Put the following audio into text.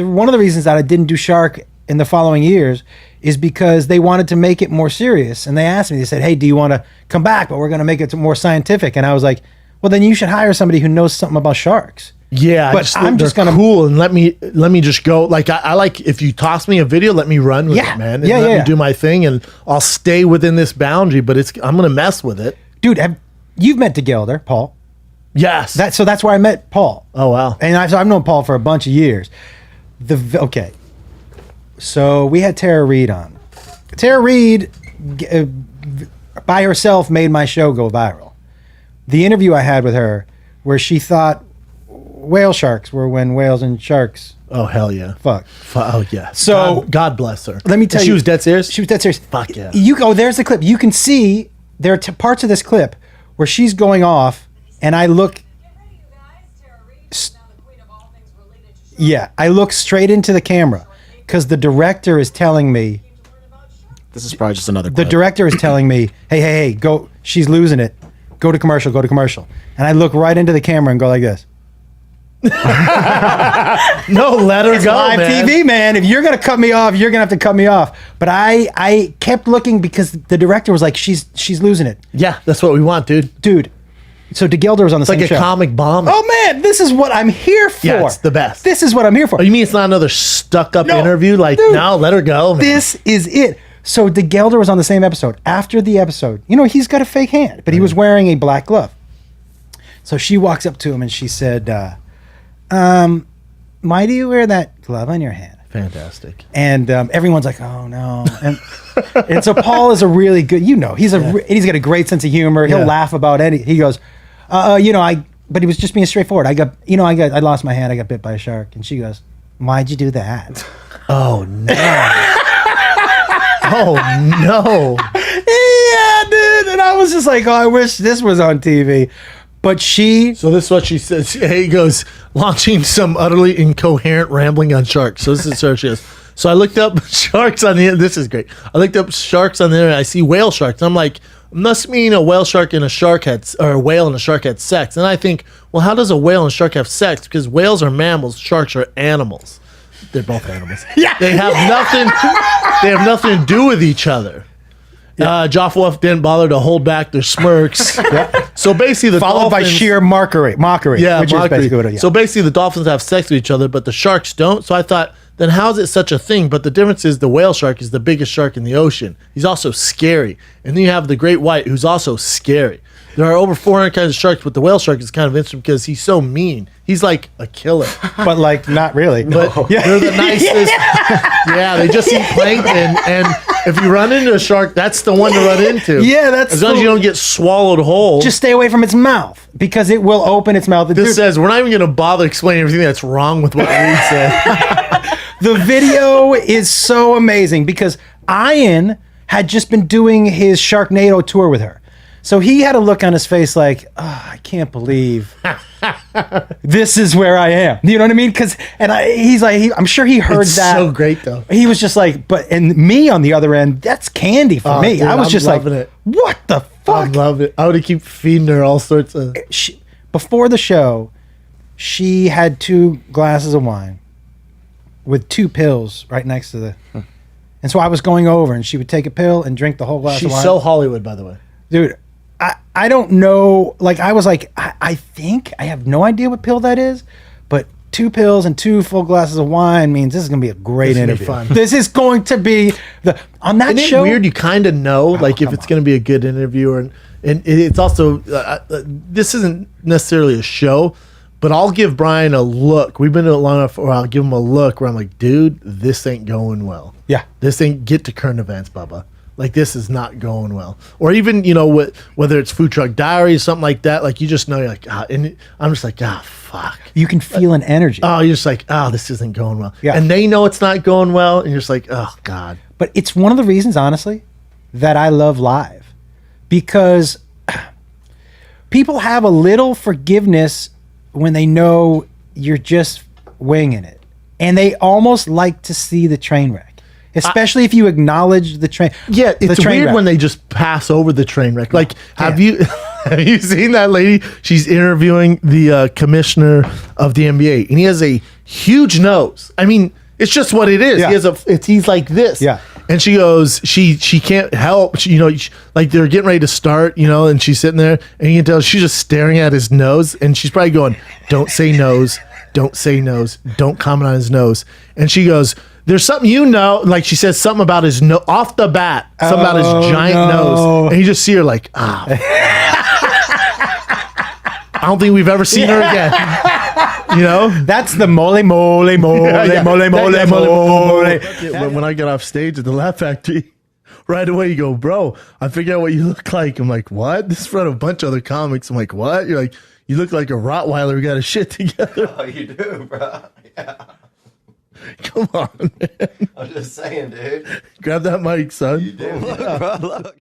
one of the reasons that I didn't do Shark in the following years is because they wanted to make it more serious. And they asked me, they said, hey, do you want to come back? But we're going to make it more scientific. And I was like, well, then you should hire somebody who knows something about sharks. Yeah, but I'm just gonna cool and let me just go. Like I like if you toss me a video, let me run with it, man. And let me do my thing, and I'll stay within this boundary. But I'm gonna mess with it, dude. You've met DeGelder, Paul? Yes. So that's where I met Paul. Oh wow. And I've known Paul for a bunch of years. Okay. So we had Tara Reid on. Tara Reid, by herself, made my show go viral. The interview I had with her, where she thought whale sharks were when whales and sharks. Oh hell yeah! Fuck. Oh yeah. So God bless her. Let me tell you, she was dead serious. She was dead serious. Fuck yeah. There's the clip. You can see there are parts of this clip where she's going off, and I look. Yeah, I look straight into the camera because the director is telling me. This is probably just another clip. The director is telling me, hey, go. She's losing it. Go to commercial. Go to commercial. And I look right into the camera and go like this. No, let her go, live man. TV, man. If you're gonna cut me off, you're gonna have to cut me off. But I kept looking because the director was like, she's losing it. Yeah, that's what we want, dude. So DeGelder was on the same show. It's like a comic bomb. Oh man, this is what I'm here for. Yeah, it's the best. This is what I'm here for. Oh, you mean it's not another stuck-up interview? Like, dude, no, let her go, man. This is it. So DeGelder was on the same episode. After the episode, he's got a fake hand, but he was wearing a black glove. So she walks up to him and she said, why do you wear that glove on your hand? Fantastic. And everyone's like, oh no. And so Paul is a really good, he's got a great sense of humor. He'll laugh about any. He goes, but he was just being straightforward. I lost my hand. I got bit by a shark. And she goes, why'd you do that? Oh no. Oh no. Yeah, dude. And I was just like, oh, I wish this was on TV. But so this is what she says. He goes, launching some utterly incoherent rambling on sharks. So this is what she says. So I looked up sharks on the internet. This is great. I looked up sharks on the internet. I see whale sharks. I'm like, must mean a whale shark and a shark or a whale and a shark had sex. And I think, well, how does a whale and a shark have sex? Because whales are mammals, sharks are animals. They're both animals. Yeah. They have nothing. They have nothing to do with each other. Yeah. Joff Wolf didn't bother to hold back their smirks. Yeah. So basically, followed by sheer mockery. Yeah, which mockery. Is basically what it is. So basically, the dolphins have sex with each other, but the sharks don't. So I thought, then how is it such a thing? But the difference is the whale shark is the biggest shark in the ocean. He's also scary, and then you have the great white, who's also scary. There are over 400 kinds of sharks, but the whale shark is kind of interesting because he's so mean. He's like a killer. But like, not really. But they're the nicest. Yeah, they just eat plankton. And if you run into a shark, that's the one to run into. Yeah, that's as long as you don't get swallowed whole. Just stay away from its mouth because it will open its mouth. This says, we're not even going to bother explaining everything that's wrong with what Reid said. The video is so amazing because Ian had just been doing his Sharknado tour with her. So he had a look on his face like, oh, I can't believe this is where I am. You know what I mean? He's like, I'm sure he heard that. So great though. He was just like, and me on the other end, that's candy for me. Dude, I was just like, what the fuck? I love it. I would keep feeding her all sorts of. Before the show, she had 2 glasses of wine with 2 pills right next to the. And so I was going over, and she would take a pill and drink the whole glass of wine. She's so Hollywood, by the way. Dude, I don't know. Like, I was like, I think, I have no idea what pill that is, but 2 pills and 2 full glasses of wine means this is going to be a great interview. Fun. This is going to be on that show. Isn't it weird? You kind of know, like, if it's going to be a good interview, and it's also, this isn't necessarily a show, but I'll give Brian a look. We've been doing it long enough, or I'll give him a look where I'm like, dude, this ain't going well. Yeah. This ain't get to current events, Bubba. Like, this is not going well. Or even, whether it's Food Truck Diaries, something like that, like, you just know, you're like, and I'm just like, fuck. You can feel an energy. Oh, you're just like, this isn't going well. Yeah. And they know it's not going well, and you're just like, oh, God. But it's one of the reasons, honestly, that I love live. Because people have a little forgiveness when they know you're just winging it. And they almost like to see the train wreck. Especially if you acknowledge the train. Yeah, it's weird when they just pass over the train wreck. Like, have you seen that lady? She's interviewing the commissioner of the NBA, and he has a huge nose. I mean, it's just what it is. Yeah. He's like this. Yeah. And she goes, she can't help. Like they're getting ready to start, and she's sitting there, and you can tell she's just staring at his nose, and she's probably going, "Don't say nose, don't say nose, don't comment on his nose." And she goes, "There's something like she says something about his nose off the bat, something about his giant nose," and you just see her like, I don't think we've ever seen her again. That's the mole. When I get off stage at the Laugh Factory, right away you go, "Bro, I figured out what you look like." I'm like, "What?" This is from a bunch of other comics. I'm like, "What?" You're like, "You look like a Rottweiler who got his shit together." Oh, you do, bro. Yeah. Come on, man. I'm just saying, dude. Grab that mic, son. You do, bro. Look.